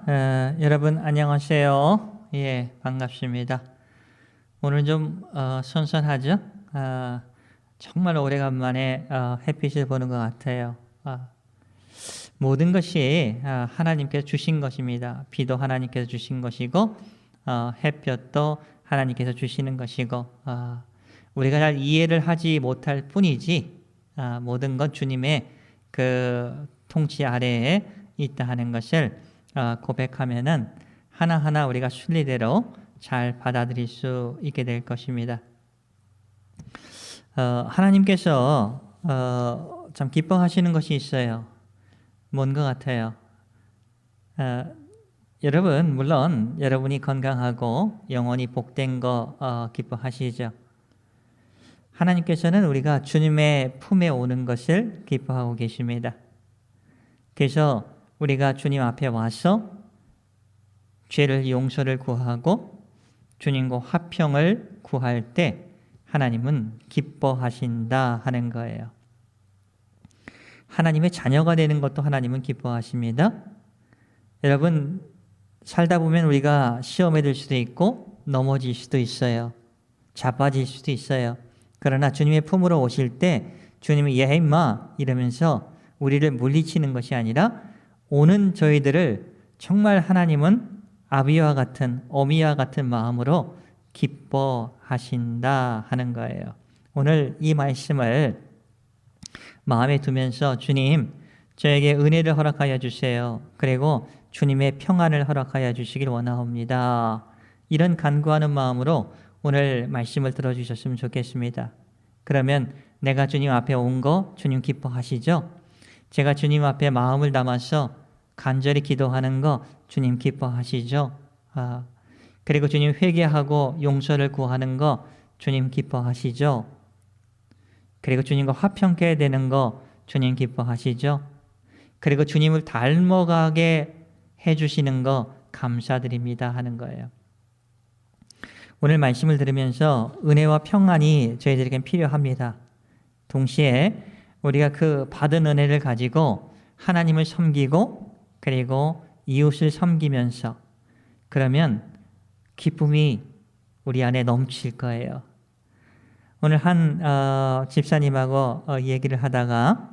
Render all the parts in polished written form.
여러분 안녕하세요. 예, 반갑습니다. 오늘 좀 선선하죠? 정말 오래간만에 햇빛을 보는 것 같아요. 모든 것이 하나님께서 주신 것입니다. 비도 하나님께서 주신 것이고 햇볕도 하나님께서 주시는 것이고 우리가 잘 이해를 하지 못할 뿐이지 모든 것 주님의 그 통치 아래에 있다 하는 것을 고백하면은 하나하나 우리가 순리대로 잘 받아들일 수 있게 될 것입니다. 하나님께서 참 기뻐하시는 것이 있어요. 뭔 것 같아요? 여러분 물론 여러분이 건강하고 영원히 복된 거 기뻐하시죠. 하나님께서는 우리가 주님의 품에 오는 것을 기뻐하고 계십니다. 그래서 우리가 주님 앞에 와서 죄를 용서를 구하고 주님과 화평을 구할 때 하나님은 기뻐하신다 하는 거예요. 하나님의 자녀가 되는 것도 하나님은 기뻐하십니다. 여러분 살다 보면 우리가 시험에 들 수도 있고 넘어질 수도 있어요. 자빠질 수도 있어요. 그러나 주님의 품으로 오실 때 주님이 야 임마 이러면서 우리를 물리치는 것이 아니라 오는 저희들을 정말 하나님은 아비와 같은 어미와 같은 마음으로 기뻐하신다 하는 거예요. 오늘 이 말씀을 마음에 두면서 주님 저에게 은혜를 허락하여 주세요. 그리고 주님의 평안을 허락하여 주시길 원하옵니다. 이런 간구하는 마음으로 오늘 말씀을 들어주셨으면 좋겠습니다. 그러면 내가 주님 앞에 온 거 주님 기뻐하시죠? 제가 주님 앞에 마음을 담아서 간절히 기도하는 거 주님 기뻐하시죠? 그리고 주님 회개하고 용서를 구하는 거 주님 기뻐하시죠? 그리고 주님과 화평케 되는 거 주님 기뻐하시죠? 그리고 주님을 닮아가게 해주시는 거 감사드립니다 하는 거예요. 오늘 말씀을 들으면서 은혜와 평안이 저희들에겐 필요합니다. 동시에 우리가 그 받은 은혜를 가지고 하나님을 섬기고 그리고 이웃을 섬기면서 그러면 기쁨이 우리 안에 넘칠 거예요. 오늘 한 집사님하고 얘기를 하다가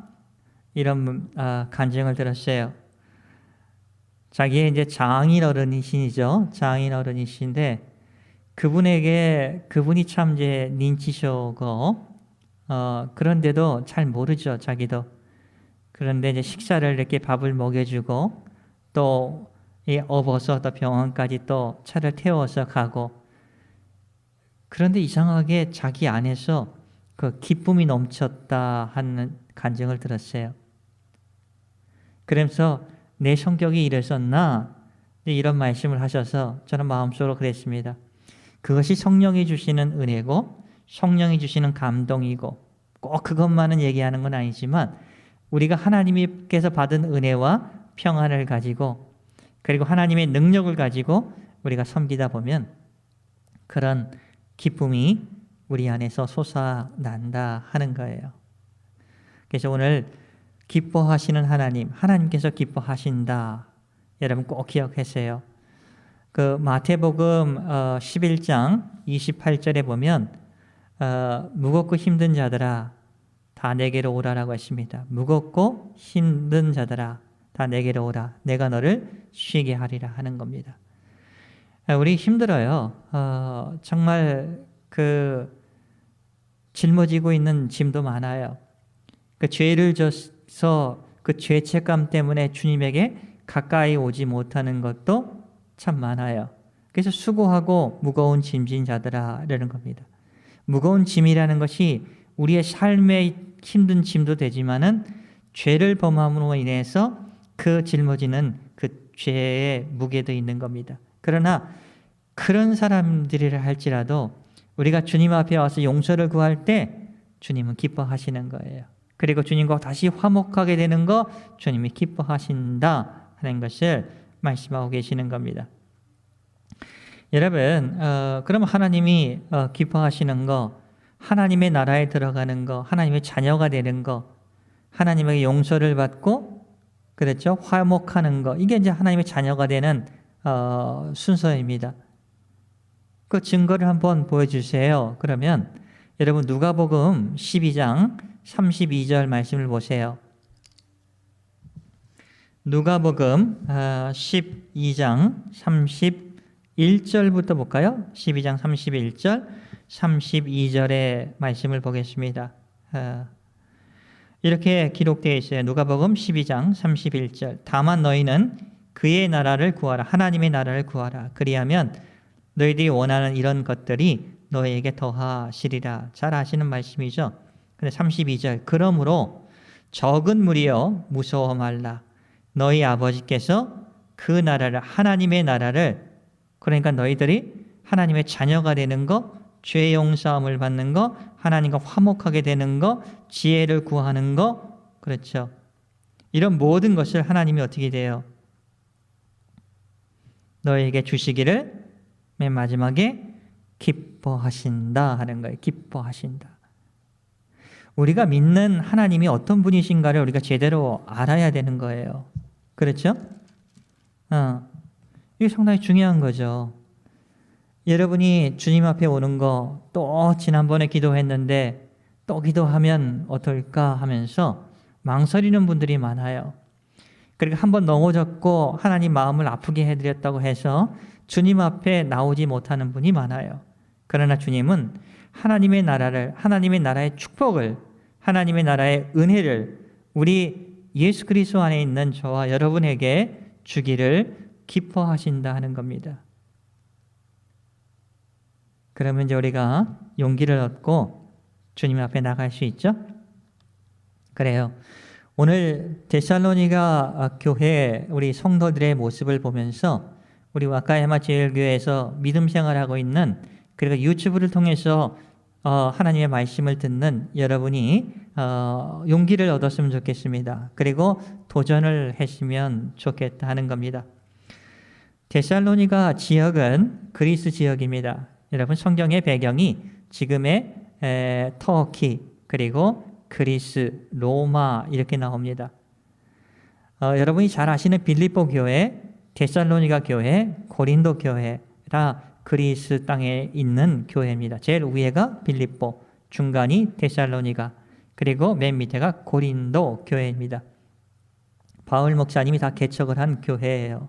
이런 간증을 들었어요. 자기의 이제 장인 어른이시죠. 장인 어른이신데 그분이 참 이제 닌치쇼고 그런데도 잘 모르죠, 자기도. 그런데 이제 식사를 이렇게 밥을 먹여주고 또 업어서 또 병원까지 또 차를 태워서 가고 그런데 이상하게 자기 안에서 그 기쁨이 넘쳤다 하는 간증을 들었어요. 그러면서 내 성격이 이랬었나? 이런 말씀을 하셔서 저는 마음속으로 그랬습니다. 그것이 성령이 주시는 은혜고 성령이 주시는 감동이고 꼭 그것만은 얘기하는 건 아니지만 우리가 하나님께서 받은 은혜와 평안을 가지고 그리고 하나님의 능력을 가지고 우리가 섬기다 보면 그런 기쁨이 우리 안에서 솟아난다 하는 거예요. 그래서 오늘 기뻐하시는 하나님께서 기뻐하신다. 여러분 꼭 기억하세요. 그 마태복음 11장 28절에 보면 무겁고 힘든 자들아 다 내게로 오라라고 했습니다. 무겁고 힘든 자들아 다 내게로 오라. 내가 너를 쉬게 하리라 하는 겁니다. 우리 힘들어요. 정말 그 짊어지고 있는 짐도 많아요. 그 죄를 져서 그 죄책감 때문에 주님에게 가까이 오지 못하는 것도 참 많아요. 그래서 수고하고 무거운 짐진 자들아 이러는 겁니다. 무거운 짐이라는 것이 우리의 삶의 힘든 짐도 되지만은 죄를 범함으로 인해서 그 짊어지는 그 죄의 무게도 있는 겁니다. 그러나 그런 사람들이라 할지라도 우리가 주님 앞에 와서 용서를 구할 때 주님은 기뻐하시는 거예요. 그리고 주님과 다시 화목하게 되는 거 주님이 기뻐하신다 하는 것을 말씀하고 계시는 겁니다. 여러분 그럼 하나님이 기뻐하시는 거 하나님의 나라에 들어가는 거 하나님의 자녀가 되는 거 하나님에게 용서를 받고 그렇죠? 화목하는 거. 이게 이제 하나님의 자녀가 되는 순서입니다. 그 증거를 한번 보여주세요. 그러면 여러분 누가복음 12장 32절 말씀을 보세요. 누가복음 12장 31절부터 볼까요? 12장 31절, 32절의 말씀을 보겠습니다. 이렇게 기록되어 있어요. 누가복음 12장 31절. 다만 너희는 그의 나라를 구하라. 하나님의 나라를 구하라. 그리하면 너희들이 원하는 이런 것들이 너희에게 더하시리라. 잘 아시는 말씀이죠. 근데 32절. 그러므로 적은 무리여 무서워 말라. 너희 아버지께서 그 나라를, 하나님의 나라를, 그러니까 너희들이 하나님의 자녀가 되는 거, 죄 용서함을 받는 거, 하나님과 화목하게 되는 거, 지혜를 구하는 거, 그렇죠. 이런 모든 것을 하나님이 어떻게 돼요? 너희에게 주시기를 맨 마지막에 기뻐하신다 하는 거예요. 기뻐하신다. 우리가 믿는 하나님이 어떤 분이신가를 우리가 제대로 알아야 되는 거예요. 그렇죠? 이게 상당히 중요한 거죠. 여러분이 주님 앞에 오는 거 또 지난번에 기도했는데 또 기도하면 어떨까 하면서 망설이는 분들이 많아요. 그리고 한번 넘어졌고 하나님 마음을 아프게 해드렸다고 해서 주님 앞에 나오지 못하는 분이 많아요. 그러나 주님은 하나님의 나라를, 하나님의 나라의 축복을, 하나님의 나라의 은혜를 우리 예수 그리스도 안에 있는 저와 여러분에게 주기를 기뻐하신다 하는 겁니다. 그러면 이제 우리가 용기를 얻고 주님 앞에 나갈 수 있죠? 그래요. 오늘 데살로니가 교회 우리 성도들의 모습을 보면서 우리 와카야마 제일교회에서 믿음 생활하고 있는, 그리고 유튜브를 통해서 하나님의 말씀을 듣는 여러분이 용기를 얻었으면 좋겠습니다. 그리고 도전을 했으면 좋겠다 하는 겁니다. 데살로니가 지역은 그리스 지역입니다. 여러분 성경의 배경이 지금의 터키, 그리고 그리스, 로마 이렇게 나옵니다. 여러분이 잘 아시는 빌립보 교회, 데살로니가 교회, 고린도 교회라 그리스 땅에 있는 교회입니다. 제일 위에가 빌립보, 중간이 데살로니가, 그리고 맨 밑에가 고린도 교회입니다. 바울 목사님이 다 개척을 한 교회예요.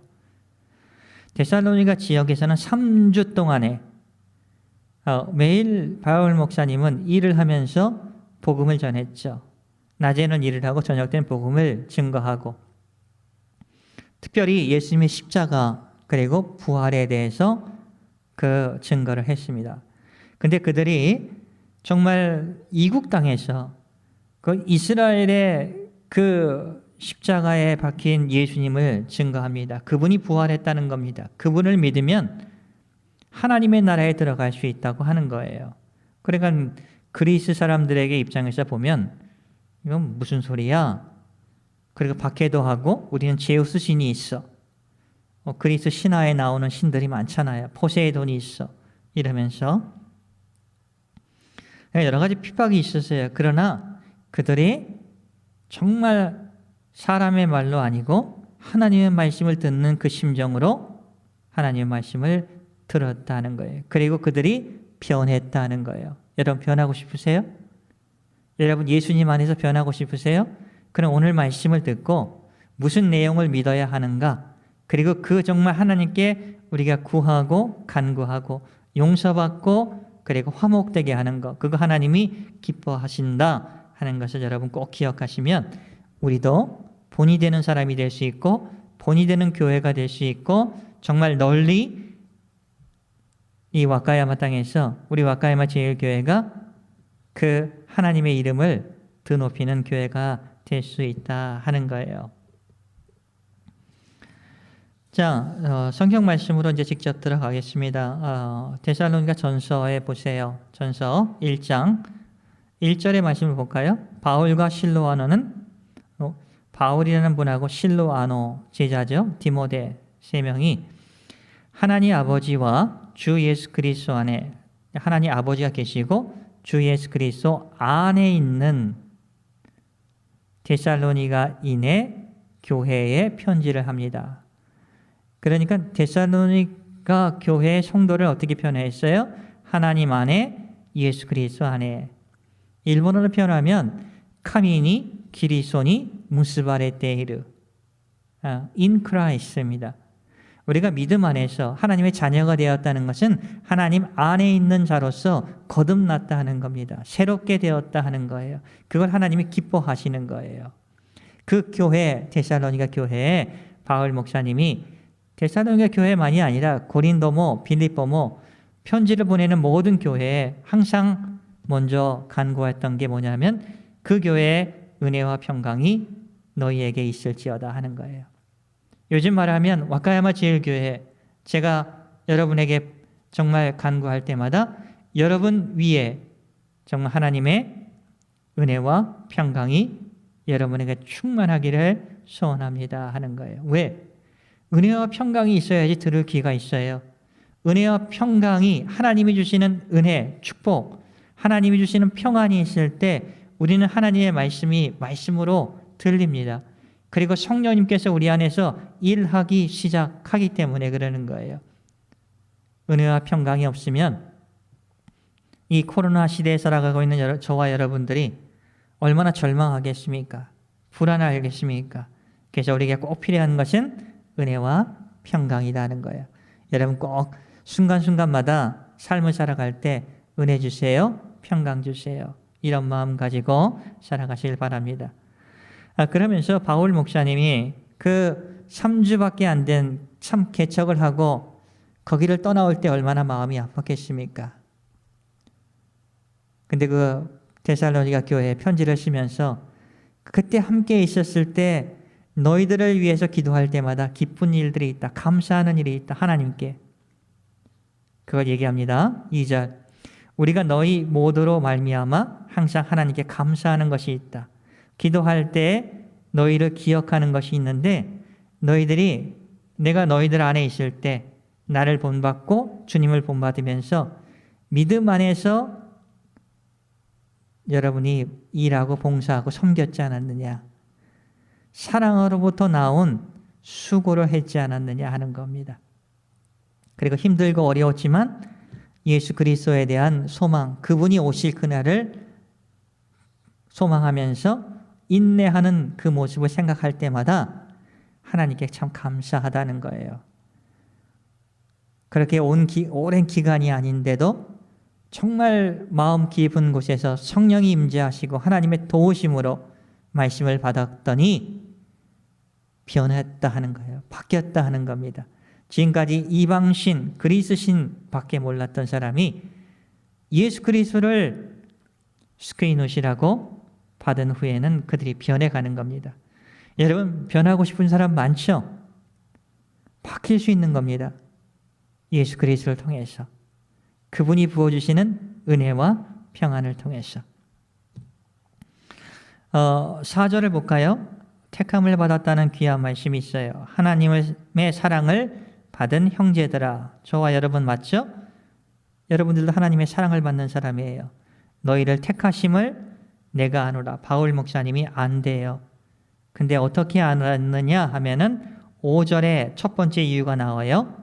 데살로니가 지역에서는 3주 동안에 매일 바울 목사님은 일을 하면서 복음을 전했죠. 낮에는 일을 하고 저녁 때는 복음을 증거하고, 특별히 예수님의 십자가 그리고 부활에 대해서 그 증거를 했습니다. 근데 그들이 정말 이국 땅에서 그 이스라엘의 그 십자가에 박힌 예수님을 증거합니다. 그분이 부활했다는 겁니다. 그분을 믿으면 하나님의 나라에 들어갈 수 있다고 하는 거예요. 그러니까 그리스 사람들에게 입장에서 보면 이건 무슨 소리야? 그리고 박해도 하고 우리는 제우스 신이 있어. 그리스 신화에 나오는 신들이 많잖아요. 포세이돈이 있어. 이러면서 여러 가지 핍박이 있었어요. 그러나 그들이 정말 사람의 말로 아니고 하나님의 말씀을 듣는 그 심정으로 하나님의 말씀을 들었다는 거예요. 그리고 그들이 변했다는 거예요. 여러분 변하고 싶으세요? 여러분 예수님 안에서 변하고 싶으세요? 그럼 오늘 말씀을 듣고 무슨 내용을 믿어야 하는가? 그리고 그 정말 하나님께 우리가 구하고 간구하고 용서받고 그리고 화목되게 하는 것, 그거 하나님이 기뻐하신다 하는 것을 여러분 꼭 기억하시면 우리도 본이 되는 사람이 될 수 있고 본이 되는 교회가 될 수 있고 정말 널리 이 와카야마 땅에서 우리 와카야마 제일교회가 그 하나님의 이름을 드높이는 교회가 될 수 있다 하는 거예요. 자, 성경 말씀으로 이제 직접 들어가겠습니다. 데살로니가 전서에 보세요. 전서 1장 1절의 말씀을 볼까요? 바울과 실로아노는 바울이라는 분하고 실로아노 제자죠. 디모데 세 명이 하나님 아버지와 주 예수 그리스도 안에, 하나님 아버지가 계시고 주 예수 그리스도 안에 있는 데살로니가인의 교회에 편지를 합니다. 그러니까 데살로니가 교회의 성도를 어떻게 표현했어요? 하나님 안에, 예수 그리스도 안에. 일본어로 표현하면 카미니 기리소니 무스바레테이르 in Christ입니다. 우리가 믿음 안에서 하나님의 자녀가 되었다는 것은 하나님 안에 있는 자로서 거듭났다 하는 겁니다. 새롭게 되었다 하는 거예요. 그걸 하나님이 기뻐하시는 거예요. 그 교회, 데살로니가 교회에 바울 목사님이 데살로니가 교회만이 아니라 고린도모, 빌립보모 편지를 보내는 모든 교회에 항상 먼저 간구했던 게 뭐냐면 그 교회의 은혜와 평강이 너희에게 있을지어다 하는 거예요. 요즘 말하면 와카야마 제일교회, 제가 여러분에게 정말 간구할 때마다 여러분 위에 정말 하나님의 은혜와 평강이 여러분에게 충만하기를 소원합니다 하는 거예요. 왜? 은혜와 평강이 있어야지 들을 귀가 있어요. 은혜와 평강이 하나님이 주시는 은혜, 축복, 하나님이 주시는 평안이 있을 때 우리는 하나님의 말씀이 말씀으로 들립니다. 그리고 성령님께서 우리 안에서 일하기 시작하기 때문에 그러는 거예요. 은혜와 평강이 없으면 이 코로나 시대에 살아가고 있는 저와 여러분들이 얼마나 절망하겠습니까? 불안하겠습니까? 그래서 우리에게 꼭 필요한 것은 은혜와 평강이라는 거예요. 여러분 꼭 순간순간마다 삶을 살아갈 때 은혜 주세요, 평강 주세요. 이런 마음 가지고 살아가실 바랍니다. 그러면서 바울 목사님이 그 3주밖에 안 된 참 개척을 하고 거기를 떠나올 때 얼마나 마음이 아팠겠습니까? 근데 그 데살로니가 교회에 편지를 쓰면서 그때 함께 있었을 때 너희들을 위해서 기도할 때마다 기쁜 일들이 있다. 감사하는 일이 있다. 하나님께. 그걸 얘기합니다. 2절. 우리가 너희 모두로 말미암아 항상 하나님께 감사하는 것이 있다. 기도할 때 너희를 기억하는 것이 있는데 내가 너희들 안에 있을 때 나를 본받고 주님을 본받으면서 믿음 안에서 여러분이 일하고 봉사하고 섬겼지 않았느냐. 사랑으로부터 나온 수고를 했지 않았느냐 하는 겁니다. 그리고 힘들고 어려웠지만 예수 그리스도에 대한 소망, 그분이 오실 그날을 소망하면서 인내하는 그 모습을 생각할 때마다 하나님께 참 감사하다는 거예요. 그렇게 오랜 기간이 아닌데도 정말 마음 깊은 곳에서 성령이 임재하시고 하나님의 도우심으로 말씀을 받았더니 변했다 하는 거예요. 바뀌었다 하는 겁니다. 지금까지 이방신, 그리스신 밖에 몰랐던 사람이 예수 그리스도를 스크이노시라고 받은 후에는 그들이 변해가는 겁니다. 여러분 변하고 싶은 사람 많죠? 바뀔 수 있는 겁니다. 예수 그리스도를 통해서. 그분이 부어주시는 은혜와 평안을 통해서. 4절을 볼까요? 택함을 받았다는 귀한 말씀이 있어요. 하나님의 사랑을 받은 형제들아. 저와 여러분 맞죠? 여러분들도 하나님의 사랑을 받는 사람이에요. 너희를 택하심을 내가 아노라. 바울 목사님이 안돼요. 근데 어떻게 알았느냐 하면은 5절에 첫 번째 이유가 나와요.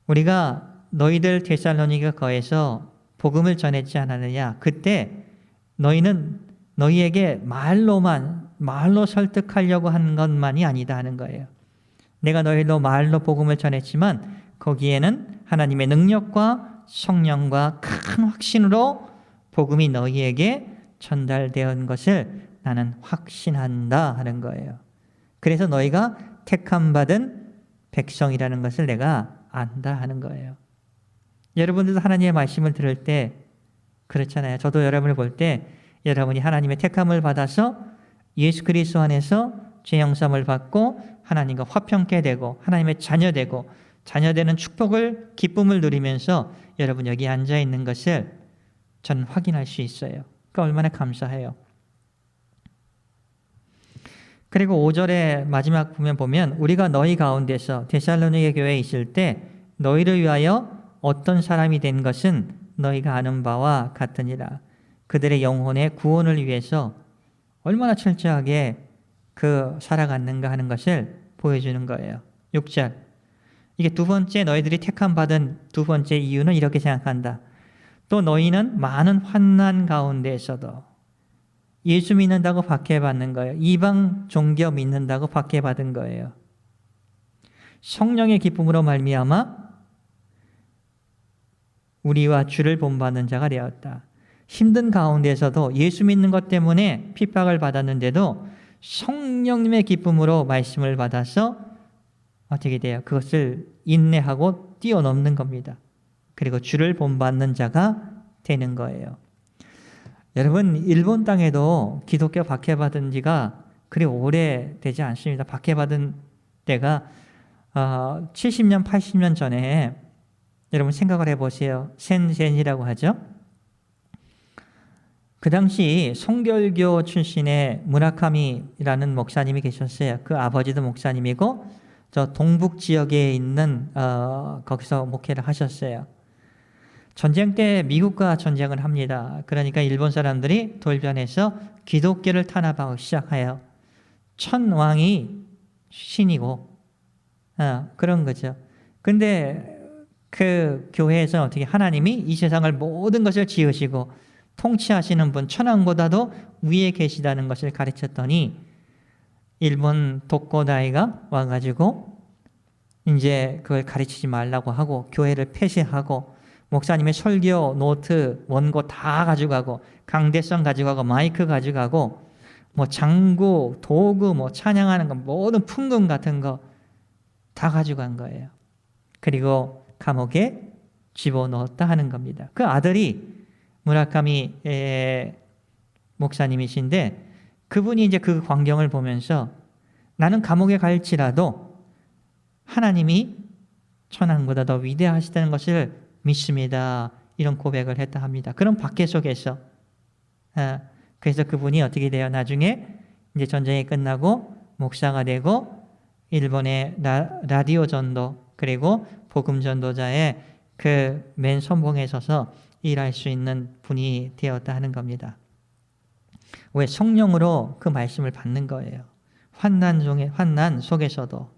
우리가 너희들 데살로니가 거에서 복음을 전했지 않았느냐. 그때 너희는 너희에게 말로 설득하려고 하는 것만이 아니다 하는 거예요. 내가 너희로 말로 복음을 전했지만 거기에는 하나님의 능력과 성령과 큰 확신으로 복음이 너희에게 전달되었는 것을 나는 확신한다 하는 거예요. 그래서 너희가 택함받은 백성이라는 것을 내가 안다 하는 거예요. 여러분들도 하나님의 말씀을 들을 때 그렇잖아요. 저도 여러분을 볼 때 여러분이 하나님의 택함을 받아서 예수 그리스도 안에서 죄 용서함을 받고 하나님과 화평케 되고 하나님의 자녀 되고 자녀되는 축복을 기쁨을 누리면서 여러분 여기 앉아 있는 것을 저는 확인할 수 있어요. 그러니까 얼마나 감사해요. 그리고 5절의 마지막 보면 우리가 너희 가운데서 데살로니게 교회에 있을 때 너희를 위하여 어떤 사람이 된 것은 너희가 아는 바와 같으니라. 그들의 영혼의 구원을 위해서 얼마나 철저하게 살아갔는가 하는 것을 보여주는 거예요. 6절. 이게 두 번째 너희들이 택함 받은 두 번째 이유는 이렇게 생각한다. 또 너희는 많은 환난 가운데에서도 예수 믿는다고 박해받는 거예요. 이방 종교 믿는다고 박해받은 거예요. 성령의 기쁨으로 말미암아 우리와 주를 본받는 자가 되었다. 힘든 가운데서도 예수 믿는 것 때문에 핍박을 받았는데도 성령님의 기쁨으로 말씀을 받아서 어떻게 돼요? 그것을 인내하고 뛰어넘는 겁니다. 그리고 주를 본받는 자가 되는 거예요. 여러분, 일본 땅에도 기독교 박해받은 지가 그리 오래되지 않습니다. 박해받은 때가 70년, 80년 전에 여러분 생각을 해보세요. 센센이라고 하죠. 그 당시 성결교 출신의 무라카미라는 목사님이 계셨어요. 그 아버지도 목사님이고 저 동북 지역에 있는 거기서 목회를 하셨어요. 전쟁 때 미국과 전쟁을 합니다. 그러니까 일본 사람들이 돌변해서 기독교를 탄압하기 시작해요. 천왕이 신이고 그런 거죠. 근데 그 교회에서 어떻게 하나님이 이 세상을 모든 것을 지으시고 통치하시는 분, 천왕보다도 위에 계시다는 것을 가르쳤더니 일본 독고다이가 와가지고 이제 그걸 가르치지 말라고 하고 교회를 폐쇄하고 목사님의 설교, 노트, 원고 다 가져가고 강대성 가져가고 마이크 가져가고 뭐 장구, 도구, 뭐 찬양하는 거 모든 풍금 같은 거 다 가져간 거예요. 그리고 감옥에 집어넣었다 하는 겁니다. 그 아들이 무라카미 목사님이신데 그분이 이제 그 광경을 보면서 나는 감옥에 갈지라도 하나님이 천왕보다 더 위대하시다는 것을 믿습니다. 이런 고백을 했다 합니다. 그런 박해 속에서 그래서 그분이 어떻게 돼요? 나중에 이제 전쟁이 끝나고 목사가 되고 일본의 라디오 전도 그리고 복음 전도자의 그 맨 선봉에 서서 일할 수 있는 분이 되었다 하는 겁니다. 왜? 성령으로 그 말씀을 받는 거예요. 환난 속에서도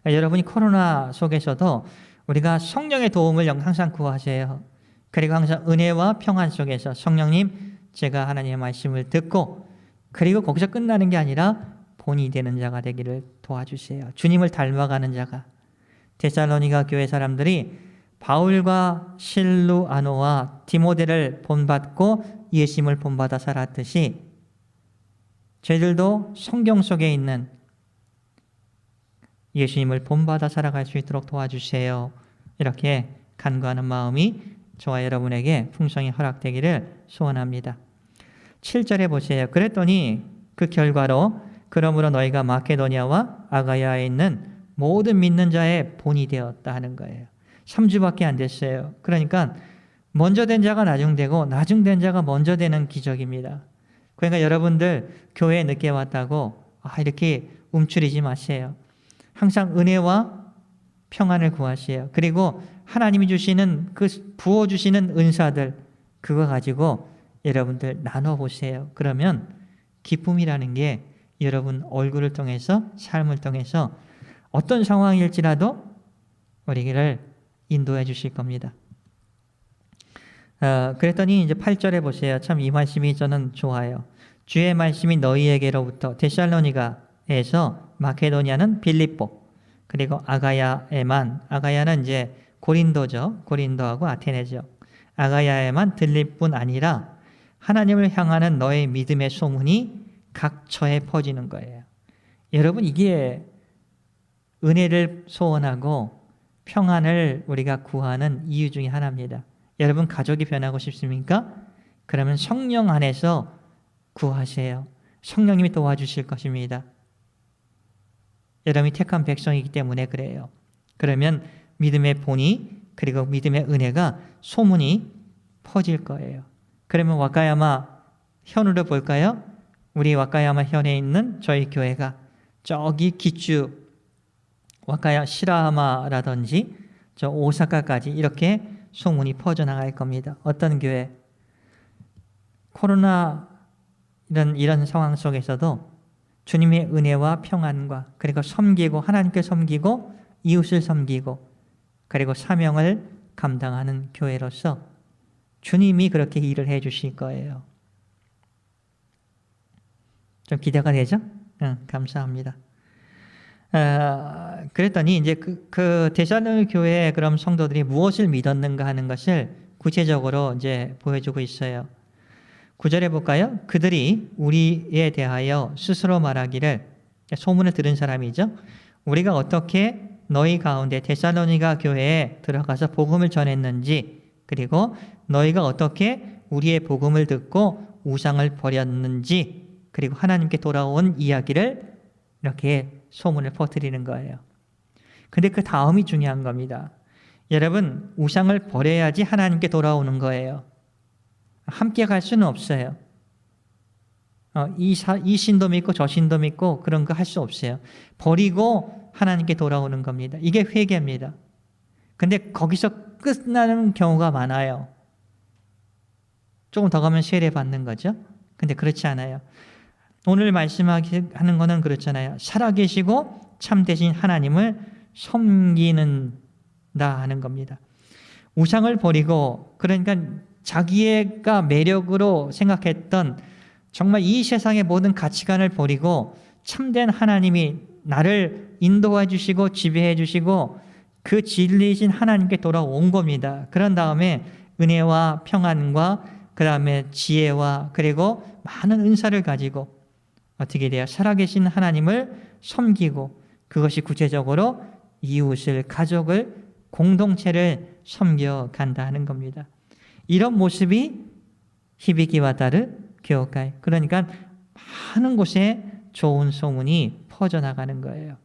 그러니까 여러분이 코로나 속에서도 우리가 성령의 도움을 항상 구하세요. 그리고 항상 은혜와 평안 속에서 성령님 제가 하나님의 말씀을 듣고 그리고 거기서 끝나는 게 아니라 본이 되는 자가 되기를 도와주세요. 주님을 닮아가는 자가. 데살로니가 교회 사람들이 바울과 실루아노와 디모데를 본받고 예수님을 본받아 살았듯이 저희들도 성경 속에 있는 예수님을 본받아 살아갈 수 있도록 도와주세요. 이렇게 간구하는 마음이 저와 여러분에게 풍성히 허락되기를 소원합니다. 7절에 보세요. 그랬더니 그 결과로 그러므로 너희가 마케도니아와 아가야에 있는 모든 믿는 자의 본이 되었다 하는 거예요. 3주밖에 안 됐어요. 그러니까 먼저 된 자가 나중되고 나중된 자가 먼저 되는 기적입니다. 그러니까 여러분들 교회에 늦게 왔다고 이렇게 움츠리지 마세요. 항상 은혜와 평안을 구하세요. 그리고 하나님이 주시는 그 부어주시는 은사들 그거 가지고 여러분들 나눠보세요. 그러면 기쁨이라는 게 여러분 얼굴을 통해서 삶을 통해서 어떤 상황일지라도 우리를 인도해 주실 겁니다. 그랬더니 이제 8절에 보세요. 참 이 말씀이 저는 좋아요. 주의 말씀이 너희에게로부터 데살로니가에서 마케도니아는 빌립보 그리고 아가야는 이제 고린도죠. 고린도하고 아테네죠. 아가야에만 들릴 뿐 아니라 하나님을 향하는 너의 믿음의 소문이 각처에 퍼지는 거예요. 여러분 이게 은혜를 소원하고 평안을 우리가 구하는 이유 중에 하나입니다. 여러분 가족이 변하고 싶습니까? 그러면 성령 안에서 구하세요. 성령님이 도와주실 것입니다. 여러분이 택한 백성이기 때문에 그래요. 그러면 믿음의 본이 그리고 믿음의 은혜가 소문이 퍼질 거예요. 그러면 와카야마 현으로 볼까요? 우리 와카야마 현에 있는 저희 교회가 저기 기추 와카야 시라하마라든지 저 오사카까지 이렇게 소문이 퍼져나갈 겁니다. 어떤 교회? 코로나 이런 상황 속에서도 주님의 은혜와 평안과 그리고 섬기고 하나님께 섬기고 이웃을 섬기고 그리고 사명을 감당하는 교회로서 주님이 그렇게 일을 해 주실 거예요. 좀 기대가 되죠? 감사합니다. 그랬더니 이제 그 데살로니가 교회의 그럼 성도들이 무엇을 믿었는가 하는 것을 구체적으로 이제 보여주고 있어요. 9절에 볼까요? 그들이 우리에 대하여 스스로 말하기를, 소문을 들은 사람이죠. 우리가 어떻게 너희 가운데 데살로니가 교회에 들어가서 복음을 전했는지, 그리고 너희가 어떻게 우리의 복음을 듣고 우상을 버렸는지, 그리고 하나님께 돌아온 이야기를 이렇게 소문을 퍼뜨리는 거예요. 근데 그 다음이 중요한 겁니다. 여러분, 우상을 버려야지 하나님께 돌아오는 거예요. 함께 갈 수는 없어요. 이 신도 믿고 저 신도 믿고 그런 거 할 수 없어요. 버리고 하나님께 돌아오는 겁니다. 이게 회개입니다. 근데 거기서 끝나는 경우가 많아요. 조금 더 가면 세례 받는 거죠. 근데 그렇지 않아요. 오늘 말씀하는 거는 그렇잖아요. 살아계시고 참되신 하나님을 섬기는다 하는 겁니다. 우상을 버리고, 그러니까 자기가 매력으로 생각했던 정말 이 세상의 모든 가치관을 버리고 참된 하나님이 나를 인도해 주시고 지배해 주시고 그 진리이신 하나님께 돌아온 겁니다. 그런 다음에 은혜와 평안과 그 다음에 지혜와 그리고 많은 은사를 가지고 어떻게 돼요? 살아계신 하나님을 섬기고, 그것이 구체적으로 이웃을, 가족을, 공동체를 섬겨간다 하는 겁니다. 이런 모습이 히비기와다르 교회, 그러니까 많은 곳에 좋은 소문이 퍼져나가는 거예요.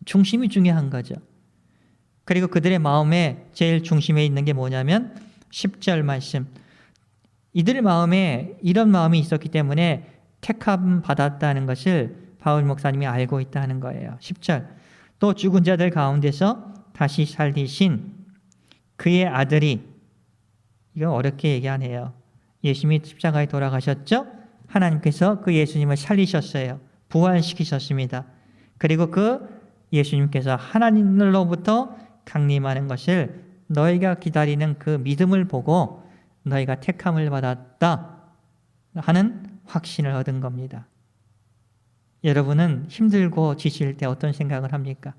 중심이 중요한 거죠. 그리고 그들의 마음에 제일 중심에 있는 게 뭐냐면 10절 말씀. 이들 마음에 이런 마음이 있었기 때문에 택함 받았다는 것을 바울 목사님이 알고 있다는 거예요. 10절. 또 죽은 자들 가운데서 다시 살리신 그의 아들이, 이거 어렵게 얘기하네요. 예수님이 십자가에 돌아가셨죠? 하나님께서 그 예수님을 살리셨어요. 부활시키셨습니다. 그리고 그 예수님께서 하나님으로부터 강림하는 것을 너희가 기다리는 그 믿음을 보고 너희가 택함을 받았다 하는 확신을 얻은 겁니다. 여러분은 힘들고 지칠 때 어떤 생각을 합니까?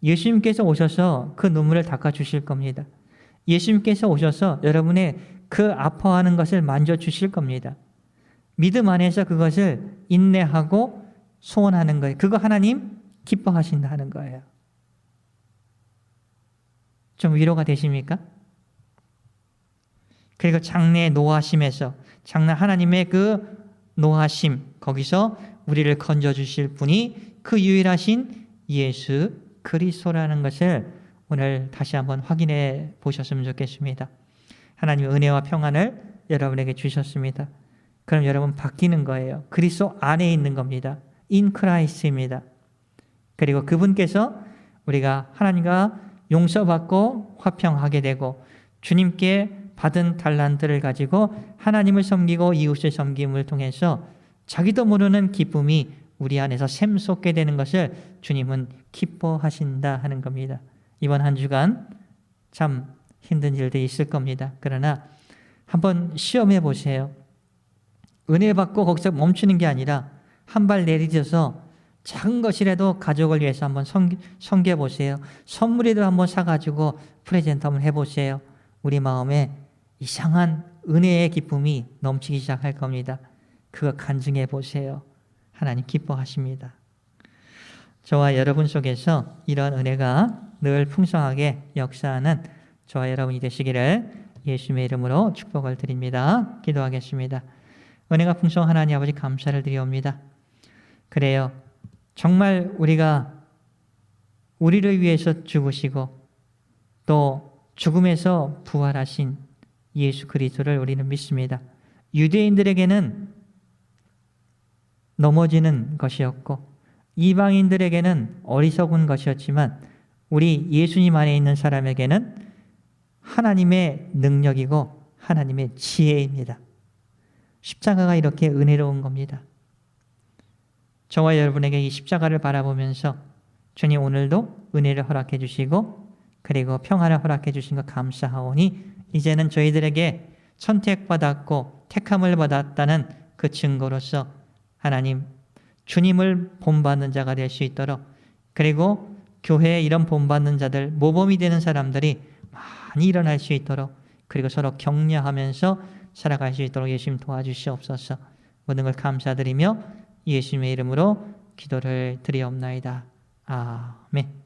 예수님께서 오셔서 그 눈물을 닦아주실 겁니다. 예수님께서 오셔서 여러분의 그 아파하는 것을 만져주실 겁니다. 믿음 안에서 그것을 인내하고 소원하는 거예요. 그거 하나님 기뻐하신다 하는 거예요. 좀 위로가 되십니까? 그리고 장래의 노하심에서, 장래 하나님의 그 노하심, 거기서 우리를 건져주실 분이 그 유일하신 예수 그리스도라는 것을 오늘 다시 한번 확인해 보셨으면 좋겠습니다. 하나님의 은혜와 평안을 여러분에게 주셨습니다. 그럼 여러분 바뀌는 거예요. 그리스도 안에 있는 겁니다. In Christ입니다. 그리고 그분께서 우리가 하나님과 용서받고 화평하게 되고 주님께 받은 달란트를 가지고 하나님을 섬기고 이웃을 섬김을 통해서 자기도 모르는 기쁨이 우리 안에서 샘솟게 되는 것을 주님은 기뻐하신다 하는 겁니다. 이번 한 주간 참 힘든 일들이 있을 겁니다. 그러나 한번 시험해 보세요. 은혜 받고 거기서 멈추는 게 아니라 한 발 내딛어서 작은 것이라도 가족을 위해서 한번 섬겨 보세요. 선물이라도 한번 사가지고 프레젠트 한번 해보세요. 우리 마음에 이상한 은혜의 기쁨이 넘치기 시작할 겁니다. 그거 간증해 보세요. 하나님 기뻐하십니다. 저와 여러분 속에서 이런 은혜가 늘 풍성하게 역사하는 저와 여러분이 되시기를 예수님의 이름으로 축복을 드립니다. 기도하겠습니다. 은혜가 풍성한 하나님 아버지 감사를 드리옵니다. 그래요. 정말 우리가 우리를 위해서 죽으시고 또 죽음에서 부활하신 예수 그리스도를 우리는 믿습니다. 유대인들에게는 넘어지는 것이었고 이방인들에게는 어리석은 것이었지만 우리 예수님 안에 있는 사람에게는 하나님의 능력이고 하나님의 지혜입니다. 십자가가 이렇게 은혜로운 겁니다. 저와 여러분에게 이 십자가를 바라보면서 주님 오늘도 은혜를 허락해 주시고 그리고 평안을 허락해 주신 것 감사하오니 이제는 저희들에게 선택받았고 택함을 받았다는 그 증거로서 하나님 주님을 본받는 자가 될 수 있도록 그리고 교회에 이런 본받는 자들 모범이 되는 사람들이 많이 일어날 수 있도록 그리고 서로 격려하면서 살아갈 수 있도록 예수님 도와주시옵소서. 모든 걸 감사드리며 예수님의 이름으로 기도를 드리옵나이다. 아멘.